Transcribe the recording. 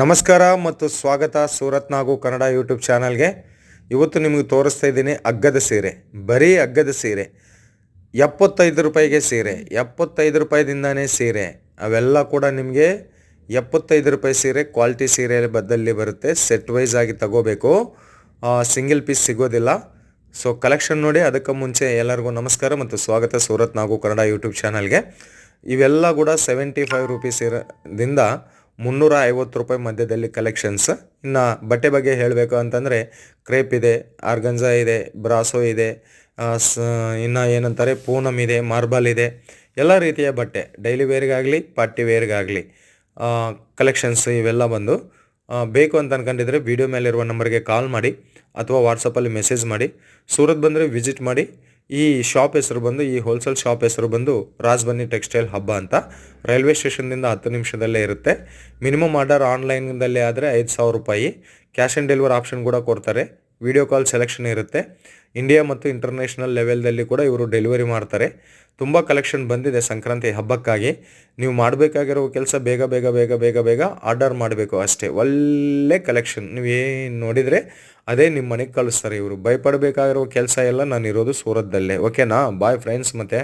ನಮಸ್ಕಾರ ಮತ್ತು ಸ್ವಾಗತ ಸೂರತ್ ನಾಗು ಕನ್ನಡ ಯೂಟ್ಯೂಬ್ ಚಾನಲ್ಗೆ. ಇವತ್ತು ನಿಮಗೆ ತೋರಿಸ್ತಾ ಇದ್ದೀನಿ ಅಗ್ಗದ ಸೀರೆ, ಬರೀ ಅಗ್ಗದ ಸೀರೆ. 75 ರೂಪಾಯಿಗೆ ಸೀರೆ, 75 ರೂಪಾಯಿದಿಂದಾನೇ ಸೀರೆ. ಅವೆಲ್ಲ ಕೂಡ ನಿಮಗೆ 75 ರೂಪಾಯಿ ಸೀರೆ, ಕ್ವಾಲಿಟಿ ಸೀರೆ ಬದ್ದಲ್ಲಿ ಬರುತ್ತೆ. ಸೆಟ್ ವೈಸ್ ಆಗಿ ತಗೋಬೇಕು, ಸಿಂಗಲ್ ಪೀಸ್ ಸಿಗೋದಿಲ್ಲ. ಸೊ ಕಲೆಕ್ಷನ್ ನೋಡಿ. ಅದಕ್ಕೆ ಮುಂಚೆ ಎಲ್ಲರಿಗೂ ನಮಸ್ಕಾರ ಮತ್ತು ಸ್ವಾಗತ ಸೂರತ್ ನಾಗು ಕನ್ನಡ ಯೂಟ್ಯೂಬ್ ಚಾನಲ್ಗೆ. ಇವೆಲ್ಲ ಕೂಡ 75 ರೂಪೀಸ್ ದಿಂದ 350 ರೂಪಾಯಿ ಮಧ್ಯದಲ್ಲಿ ಕಲೆಕ್ಷನ್ಸ್. ಇನ್ನು ಬಟ್ಟೆ ಬಗ್ಗೆ ಹೇಳಬೇಕು ಅಂತಂದರೆ ಕ್ರೇಪ್ ಇದೆ, ಆರ್ಗಂಜಾ ಇದೆ, ಬ್ರಾಸೋ ಇದೆ, ಇನ್ನು ಏನಂತಾರೆ ಪೂನಮ್ ಇದೆ, ಮಾರ್ಬಲ್ ಇದೆ. ಎಲ್ಲ ರೀತಿಯ ಬಟ್ಟೆ ಡೈಲಿ ವೇರ್ಗಾಗಲಿ ಪಾರ್ಟಿ ವೇರ್ಗಾಗಲಿ ಕಲೆಕ್ಷನ್ಸ್ ಇವೆಲ್ಲ ಬಂದು ಬೇಕು ಅಂತ ಅನ್ಕೊಂಡಿದ್ರೆ ವಿಡಿಯೋ ಮೇಲಿರುವ ನಂಬರ್ಗೆ ಕಾಲ್ ಮಾಡಿ ಅಥವಾ ವಾಟ್ಸಪ್ಪಲ್ಲಿ ಮೆಸೇಜ್ ಮಾಡಿ. ಸೂರತ್ ಬಂದರೆ ವಿಸಿಟ್ ಮಾಡಿ. ಈ ಶಾಪ್ ಹೆಸರು ಬಂದು, ಈ ಹೋಲ್ಸೇಲ್ ಶಾಪ್ ಹೆಸರು ಬಂದು ರಾಜ್ಬನ್ನಿ ಟೆಕ್ಸ್ಟೈಲ್ ಹಬ್ಬ ಅಂತ. ರೈಲ್ವೆ ಸ್ಟೇಷನ್ನಿಂದ 10 ನಿಮಿಷದಲ್ಲೇ ಇರುತ್ತೆ. ಮಿನಿಮಮ್ ಆರ್ಡರ್ ಆನ್ಲೈನ್ದಲ್ಲೇ ಆದರೆ 5,000 ರೂಪಾಯಿ. ಕ್ಯಾಶ್ ಆನ್ ಡೆಲಿವರಿ ಆಪ್ಷನ್ ಕೂಡ ಕೊಡ್ತಾರೆ. ವಿಡಿಯೋ ಕಾಲ್ ಸೆಲೆಕ್ಷನ್ ಇರುತ್ತೆ. ಇಂಡಿಯಾ ಮತ್ತು ಇಂಟರ್ನ್ಯಾಷನಲ್ ಲೆವೆಲ್ದಲ್ಲಿ ಕೂಡ ಇವರು ಡೆಲಿವರಿ ಮಾಡ್ತಾರೆ. ತುಂಬ ಕಲೆಕ್ಷನ್ ಬಂದಿದೆ ಸಂಕ್ರಾಂತಿ ಹಬ್ಬಕ್ಕಾಗಿ. ನೀವು ಮಾಡಬೇಕಾಗಿರೋ ಕೆಲಸ ಬೇಗ ಬೇಗ ಬೇಗ ಬೇಗ ಬೇಗ ಆರ್ಡರ್ ಮಾಡಬೇಕು ಅಷ್ಟೇ. ಒಳ್ಳೆ ಕಲೆಕ್ಷನ್ ನೀವು ಏನು ನೋಡಿದರೆ ಅದೇ ನಿಮ್ಮ ಮನೆಗೆ ಕಳಿಸ್ತಾರೆ ಇವರು. ಭಯಪಡಬೇಕಾಗಿರೋ ಕೆಲಸ ಎಲ್ಲ ನಾನು ಇರೋದು ಸೂರತ್ದಲ್ಲೇ. ಓಕೆನಾ? Bye friends. ಮತ್ತೆ